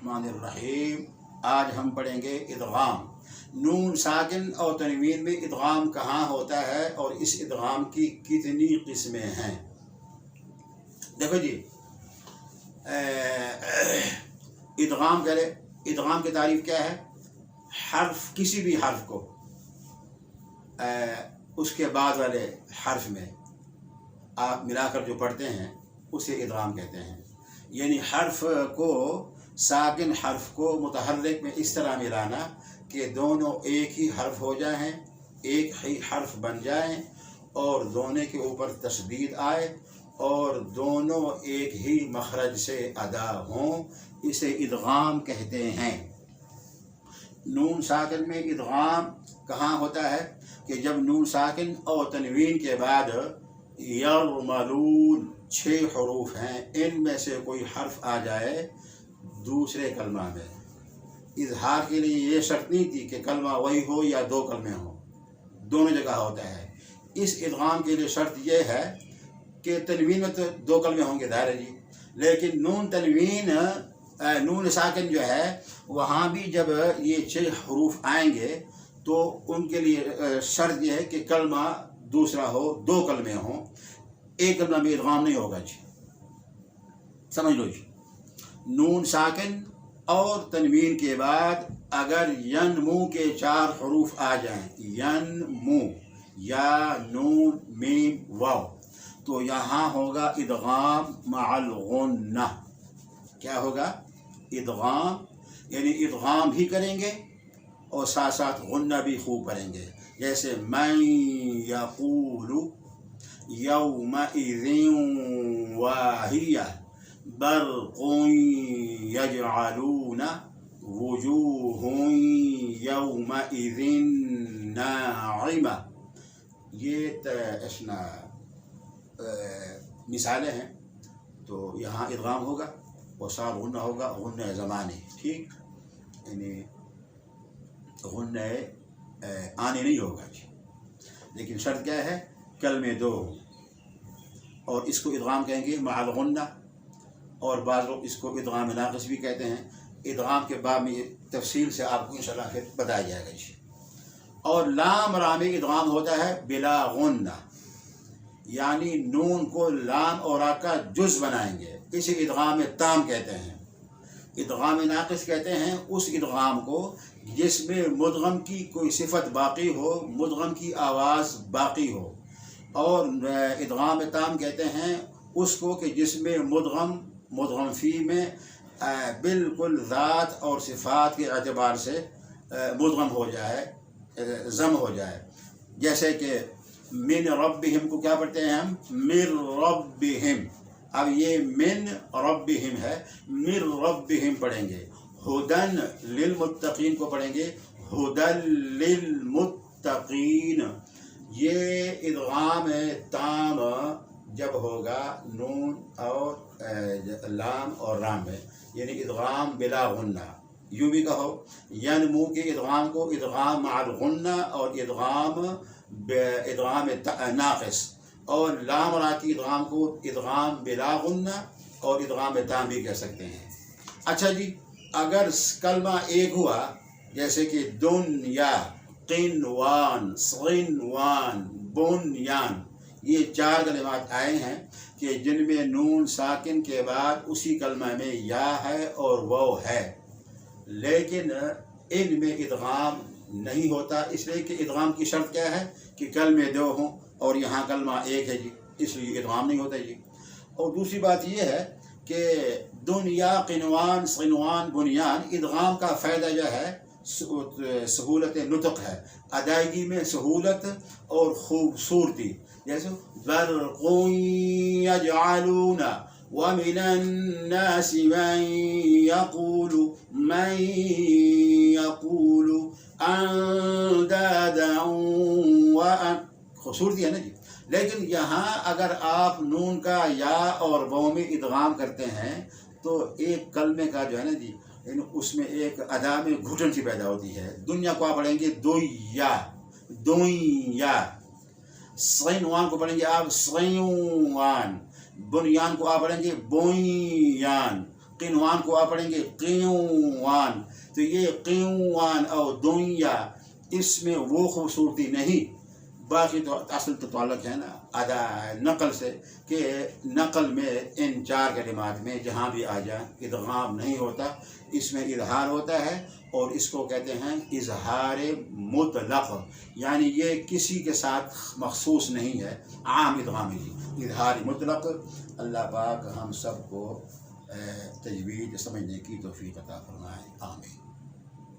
الرحمن الرحیم۔ آج ہم پڑھیں گے ادغام۔ نون ساکن اور تنوین میں ادغام کہاں ہوتا ہے اور اس ادغام کی کتنی قسمیں ہیں۔ دیکھو جی، ادغام کرے، ادغام کی تعریف کیا ہے؟ حرف، کسی بھی حرف کو اس کے بعد والے حرف میں آپ ملا کر جو پڑھتے ہیں اسے ادغام کہتے ہیں۔ یعنی حرف کو، ساکن حرف کو متحرک میں اس طرح ملانا کہ دونوں ایک ہی حرف ہو جائیں، ایک ہی حرف بن جائیں اور دونوں کے اوپر تشدید آئے اور دونوں ایک ہی مخرج سے ادا ہوں، اسے ادغام کہتے ہیں۔ نون ساکن میں ادغام کہاں ہوتا ہے کہ جب نون ساکن اور تنوین کے بعد یرملون 6 حروف ہیں، ان میں سے کوئی حرف آ جائے دوسرے کلمہ میں۔ اظہار کے لیے یہ شرط نہیں تھی کہ کلمہ وہی ہو یا 2 کلمے ہوں، دونوں جگہ ہوتا ہے۔ اس ادغام کے لیے شرط یہ ہے کہ تنوین میں تو 2 کلمے ہوں گے، ظاہر ہے جی، لیکن نون تنوین، نون ساکن جو ہے وہاں بھی جب یہ 6 حروف آئیں گے تو ان کے لیے شرط یہ ہے کہ کلمہ دوسرا ہو، 2 کلمے ہوں، ایک کلمہ میں ادغام نہیں ہوگا جی، سمجھ لو جی۔ نون ساکن اور تنوین کے بعد اگر ینمو کے 4 حروف آ جائیں، ینمو، یا نون میم واو، تو یہاں ہوگا ادغام مع الغنہ۔ کیا ہوگا؟ ادغام، یعنی ادغام بھی کریں گے اور ساتھ ساتھ غنہ بھی خوب کریں گے۔ جیسے من یقول یومئذ واہیہ برق یجعلون وجوہ یومئذ ناعمہ۔ یہ مثالیں ہیں، تو یہاں ادغام ہوگا اور ساتھ غنہ ہوگا، غنہ زمانی، ٹھیک، یعنی غنہ آنے نہیں ہوگا جی، لیکن شرط کیا ہے؟ کلمے 2 ہوں، اور اس کو ادغام کہیں گے مع الغنہ، اور بعض لوگ اس کو ادغام ناقص بھی کہتے ہیں۔ ادغام کے باب میں یہ تفصیل سے آپ کو انشاءاللہ پھر بتایا جائے گا جی۔ اور لام را میں ادغام ہوتا ہے بلا غنہ، یعنی نون کو لام اور را کا جز بنائیں گے، اسے ادغام تام کہتے ہیں۔ ادغام ناقص کہتے ہیں اس ادغام کو جس میں مدغم کی کوئی صفت باقی ہو، مدغم کی آواز باقی ہو، اور ادغام تام کہتے ہیں اس کو کہ جس میں مدغم فی میں بالکل ذات اور صفات کے اعتبار سے مدغم ہو جائے، ضم ہو جائے۔ جیسے کہ من ربہم کو کیا پڑھتے ہیں ہم؟ من ربہم، اب یہ من ربہم ہے، من ربہم پڑھیں گے۔ ہدن للمتقین کو پڑھیں گے ہدن للمتقین۔ یہ ادغام تام جب ہوگا نون اور لام اور رام میں، یعنی ادغام بلا غنہ۔ یوں بھی کہو، ینمو کے ادغام کو ادغام مع الغنہ اور ادغام ناقص، اور لام را کی ادغام کو ادغام بلا غنہ اور ادغام تام بھی کہہ سکتے ہیں۔ اچھا جی، اگر کلمہ ایک ہوا، جیسے کہ دنیا، قنوان، صنوان، بنیان، یہ 4 کلمات آئے ہیں کہ جن میں نون ساکن کے بعد اسی کلمہ میں یا ہے اور واو ہے، لیکن ان میں ادغام نہیں ہوتا، اس لیے کہ ادغام کی شرط کیا ہے کہ کلمے 2 ہوں اور یہاں کلمہ 1 ہے جی، اس لیے ادغام نہیں ہوتا جی۔ اور دوسری بات یہ ہے کہ دنیا، قنوان، صنوان، بنیان، ادغام کا فائدہ جو ہے سہولت نطق ہے، ادائیگی میں سہولت اور خوبصورتی۔ جیسے برق یجعلون ومن الناس من يقول اندادا خوبصورتی ہے نا جی۔ لیکن یہاں اگر آپ نون کا یا اور واو میں ادغام کرتے ہیں تو ایک کلمے کا جو ہے نا جی، یعنی اس میں ایک ادا میں گھٹن سی پیدا ہوتی ہے۔ دنیا کو آپ پڑھیں گے دویا، دویا۔ صنوان کو پڑھیں گے آپ صنوان، بنیان کو آپ پڑھیں گے بویان، قینوان کو آپ پڑھیں گے قینوان، تو یہ قینوان اور دنیا اس میں وہ خوبصورتی نہیں، باقی تو اصل تو تعلق ہے نا ادا نقل سے، کہ نقل میں ان چار کلمات میں جہاں بھی آ جائیں ادغام نہیں ہوتا، اس میں اظہار ہوتا ہے، اور اس کو کہتے ہیں اظہار مطلق، یعنی یہ کسی کے ساتھ مخصوص نہیں ہے، عام ادغام ہی اظہار مطلق۔ اللہ پاک ہم سب کو تجوید سمجھنے کی توفیق عطا فرمائے، آمین۔